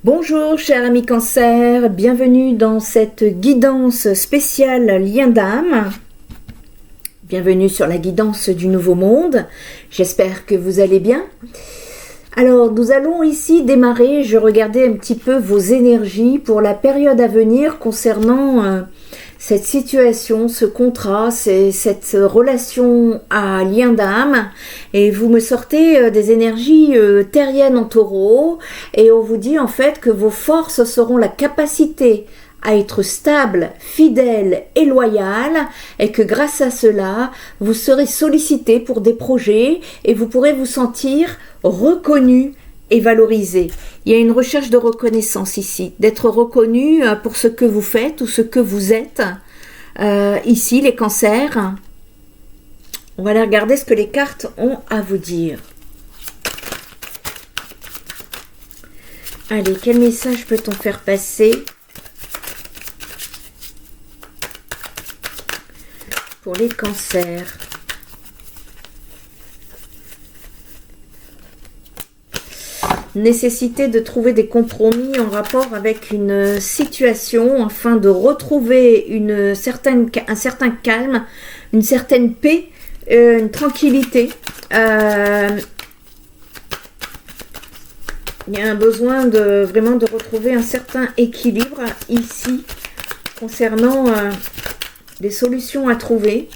Bonjour chers amis Cancer, bienvenue dans cette guidance spéciale lien d'âme. Bienvenue sur la guidance du nouveau monde, j'espère que vous allez bien. Alors nous allons ici démarrer, je regardais un petit peu vos énergies pour la période à venir concernant cette situation, ce contrat, cette relation à lien d'âme, et vous me sortez des énergies terriennes en taureau, et on vous dit en fait que vos forces seront la capacité à être stable, fidèle et loyal, et que grâce à cela, vous serez sollicité pour des projets et vous pourrez vous sentir reconnu et valorisé. Il y a une recherche de reconnaissance ici, d'être reconnu pour ce que vous faites ou ce que vous êtes. Ici, les cancers, on va aller regarder ce que les cartes ont à vous dire. Allez, quel message peut-on faire passer pour les cancers? Nécessité de trouver des compromis en rapport avec une situation afin de retrouver un certain calme, une certaine paix, une tranquillité. Il y a un besoin vraiment de retrouver un certain équilibre ici concernant des solutions à trouver.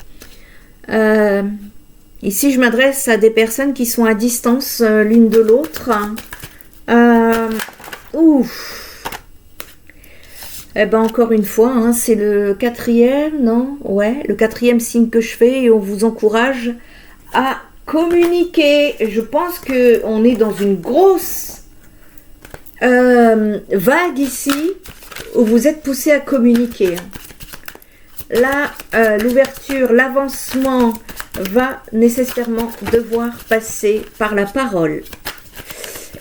Ici, je m'adresse à des personnes qui sont à distance l'une de l'autre. Eh ben encore une fois, hein, c'est le quatrième, non? Ouais, le quatrième signe que je fais et on vous encourage à communiquer. Je pense que on est dans une grosse vague ici où vous êtes poussé à communiquer. Là, l'ouverture, l'avancement va nécessairement devoir passer par la parole.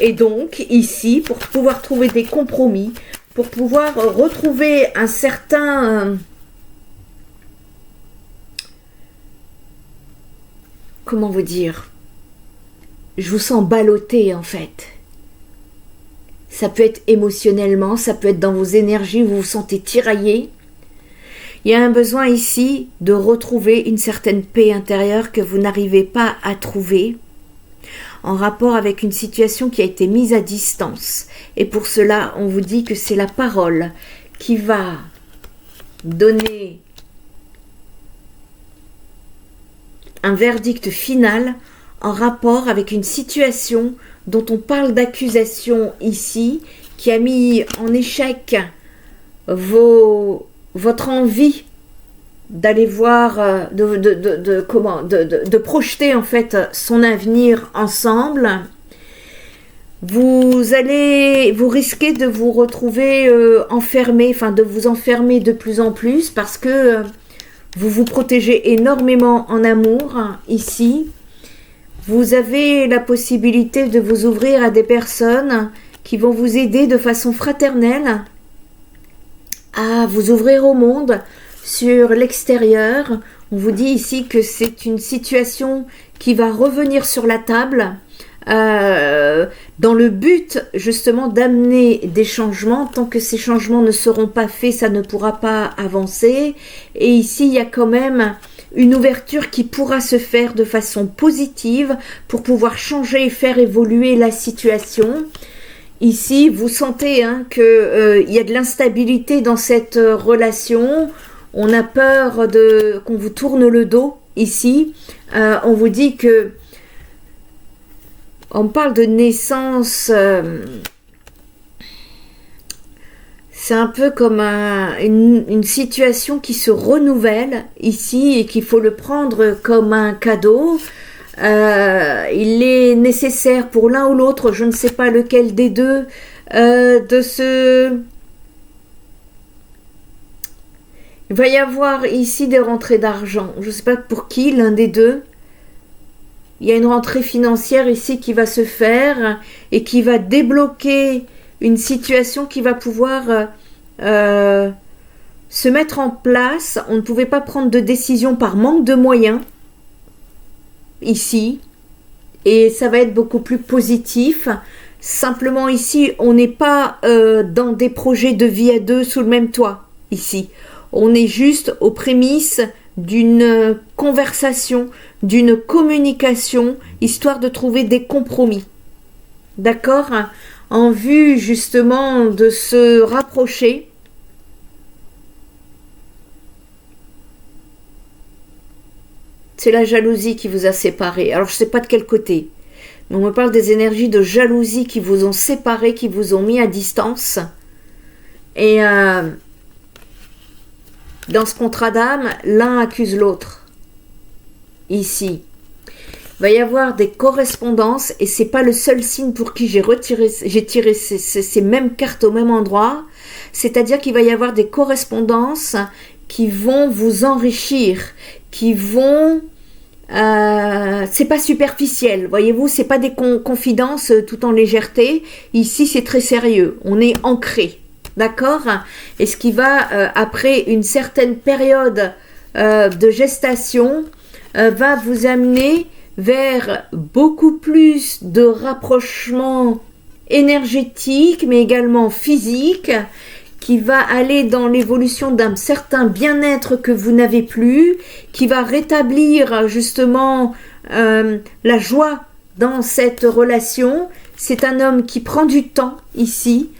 Et donc, ici, pour pouvoir trouver des compromis, pour pouvoir retrouver un certain... comment vous dire? Je vous sens ballotté, en fait. Ça peut être émotionnellement, ça peut être dans vos énergies, vous vous sentez tiraillé. Il y a un besoin ici de retrouver une certaine paix intérieure que vous n'arrivez pas à trouver en rapport avec une situation qui a été mise à distance. Et pour cela, on vous dit que c'est la parole qui va donner un verdict final en rapport avec une situation dont on parle d'accusation ici, qui a mis en échec votre envie d'aller voir, de projeter en fait son avenir ensemble. Vous risquez de vous retrouver enfermé, enfin de vous enfermer de plus en plus parce que vous vous protégez énormément en amour ici. Vous avez la possibilité de vous ouvrir à des personnes qui vont vous aider de façon fraternelle à vous ouvrir au monde. Sur l'extérieur, on vous dit ici que c'est une situation qui va revenir sur la table dans le but justement d'amener des changements. Tant que ces changements ne seront pas faits, ça ne pourra pas avancer. Et ici, il y a quand même une ouverture qui pourra se faire de façon positive pour pouvoir changer et faire évoluer la situation. Ici, vous sentez qu'il y a de l'instabilité dans cette relation. On a peur qu'on vous tourne le dos ici. On vous dit que... On parle de naissance. C'est un peu comme une situation qui se renouvelle ici et qu'il faut le prendre comme un cadeau. Il est nécessaire pour l'un ou l'autre, je ne sais pas lequel des deux, Il va y avoir ici des rentrées d'argent. Je ne sais pas pour qui, l'un des deux. Il y a une rentrée financière ici qui va se faire et qui va débloquer une situation qui va pouvoir se mettre en place. On ne pouvait pas prendre de décision par manque de moyens ici. Et ça va être beaucoup plus positif. Simplement ici, on n'est pas dans des projets de vie à deux sous le même toit, ici. On est juste aux prémices d'une conversation, d'une communication, histoire de trouver des compromis. D'accord? En vue justement de se rapprocher. C'est la jalousie qui vous a séparé. Alors je ne sais pas de quel côté. Mais on me parle des énergies de jalousie qui vous ont séparé, qui vous ont mis à distance. Et dans ce contrat d'âme, l'un accuse l'autre. Ici. Il va y avoir des correspondances et c'est pas le seul signe pour qui j'ai tiré ces mêmes cartes au même endroit. C'est-à-dire qu'il va y avoir des correspondances qui vont vous enrichir, qui vont... c'est pas superficiel, voyez-vous, c'est pas des confidences tout en légèreté. Ici, c'est très sérieux. On est ancré, d'accord? Et ce qui va, après une certaine période de gestation, va vous amener vers beaucoup plus de rapprochement énergétique, mais également physique, qui va aller dans l'évolution d'un certain bien-être que vous n'avez plus, qui va rétablir justement la joie dans cette relation. C'est un homme qui prend du temps ici.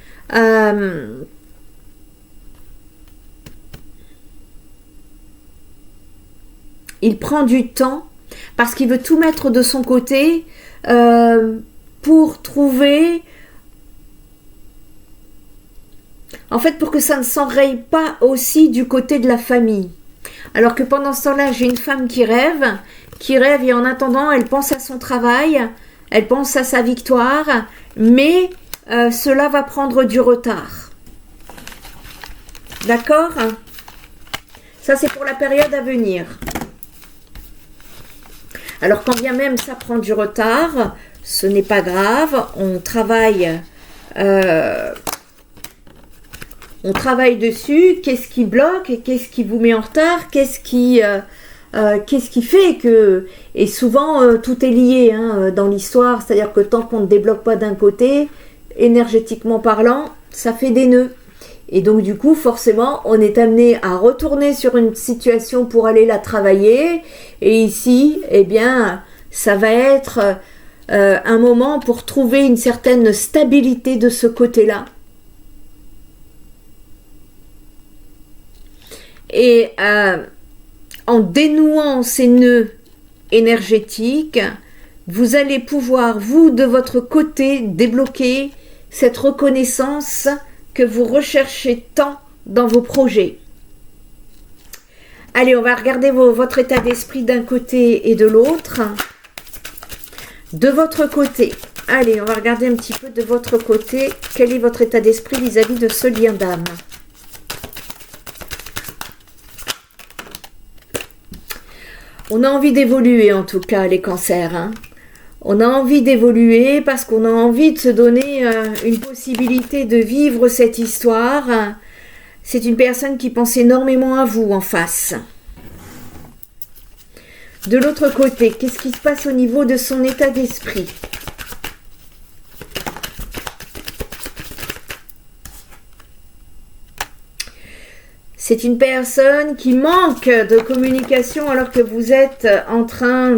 Il prend du temps parce qu'il veut tout mettre de son côté pour trouver... En fait, pour que ça ne s'enraye pas aussi du côté de la famille. Alors que pendant ce temps-là, j'ai une femme qui rêve et en attendant, elle pense à son travail, elle pense à sa victoire, mais cela va prendre du retard. D'accord? Ça, c'est pour la période à venir. Alors, quand bien même ça prend du retard, ce n'est pas grave, on travaille dessus. Qu'est-ce qui bloque? Qu'est-ce qui vous met en retard? Qu'est-ce qui fait que... Et souvent, tout est lié dans l'histoire, c'est-à-dire que tant qu'on ne débloque pas d'un côté, énergétiquement parlant, ça fait des nœuds. Et donc, du coup, forcément, on est amené à retourner sur une situation pour aller la travailler. Et ici, eh bien, ça va être un moment pour trouver une certaine stabilité de ce côté-là. Et en dénouant ces nœuds énergétiques, vous allez pouvoir, vous, de votre côté, débloquer cette reconnaissance que vous recherchez tant dans vos projets. Allez, on va regarder votre état d'esprit d'un côté et de l'autre. De votre côté, allez, on va regarder un petit peu de votre côté. Quel est votre état d'esprit vis-à-vis de ce lien d'âme? On a envie d'évoluer en tout cas, les cancers. On a envie d'évoluer parce qu'on a envie de se donner une possibilité de vivre cette histoire. C'est une personne qui pense énormément à vous en face. De l'autre côté, qu'est-ce qui se passe au niveau de son état d'esprit? C'est une personne qui manque de communication alors que vous êtes en train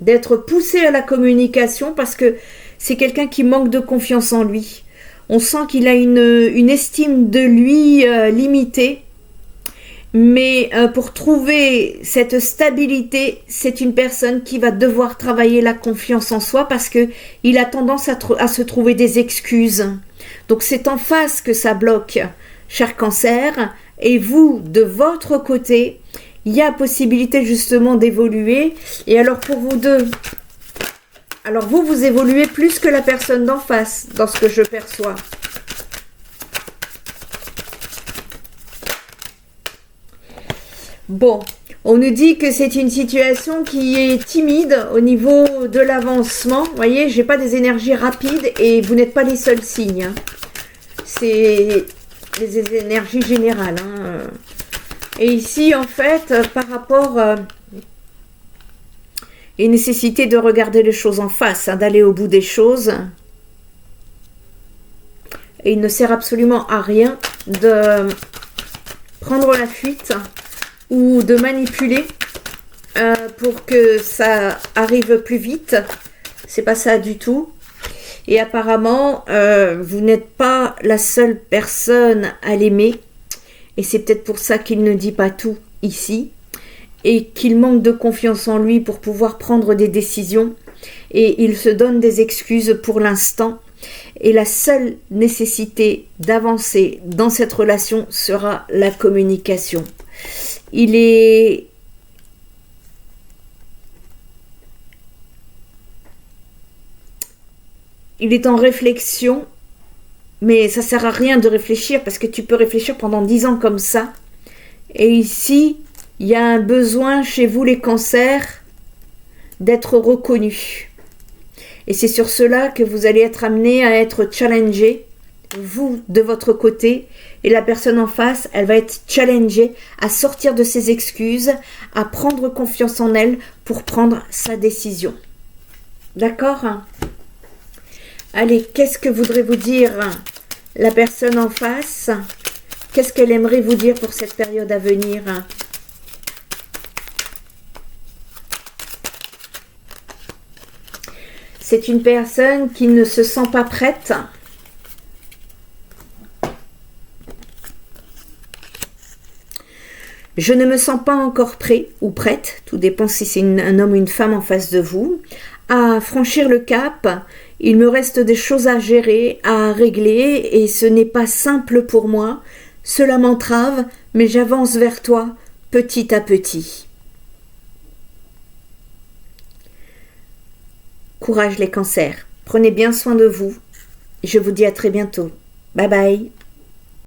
d'être poussé à la communication parce que c'est quelqu'un qui manque de confiance en lui. On sent qu'il a une estime de lui limitée. Mais pour trouver cette stabilité, c'est une personne qui va devoir travailler la confiance en soi parce qu'il a tendance à se trouver des excuses. Donc c'est en face que ça bloque, cher cancer. Et vous, de votre côté, il y a possibilité justement d'évoluer. Et alors pour vous deux, alors vous évoluez plus que la personne d'en face, dans ce que je perçois. Bon, on nous dit que c'est une situation qui est timide au niveau de l'avancement. Vous voyez, j'ai pas des énergies rapides et vous n'êtes pas les seuls signes. C'est les énergies générales. Et ici, en fait, par rapport à une nécessité de regarder les choses en face, d'aller au bout des choses. et il ne sert absolument à rien de prendre la fuite ou de manipuler pour que ça arrive plus vite. C'est pas ça du tout. Et apparemment, vous n'êtes pas la seule personne à l'aimer. Et c'est peut-être pour ça qu'il ne dit pas tout ici. Et qu'il manque de confiance en lui pour pouvoir prendre des décisions. Et il se donne des excuses pour l'instant. Et la seule nécessité d'avancer dans cette relation sera la communication. Il est en réflexion, mais ça sert à rien de réfléchir parce que tu peux réfléchir pendant 10 ans comme ça. Et ici, il y a un besoin chez vous les cancers d'être reconnus. Et c'est sur cela que vous allez être amené à être challengé, vous de votre côté, et la personne en face, elle va être challengée à sortir de ses excuses, à prendre confiance en elle pour prendre sa décision. D'accord ? Allez, qu'est-ce que voudrait vous dire la personne en face? Qu'est-ce qu'elle aimerait vous dire pour cette période à venir? C'est une personne qui ne se sent pas prête. Je ne me sens pas encore prêt ou prête, tout dépend si c'est un homme ou une femme en face de vous, à franchir le cap. Il me reste des choses à gérer, à régler, et ce n'est pas simple pour moi. Cela m'entrave, mais j'avance vers toi petit à petit. Courage les cancers, prenez bien soin de vous. Je vous dis à très bientôt. Bye bye.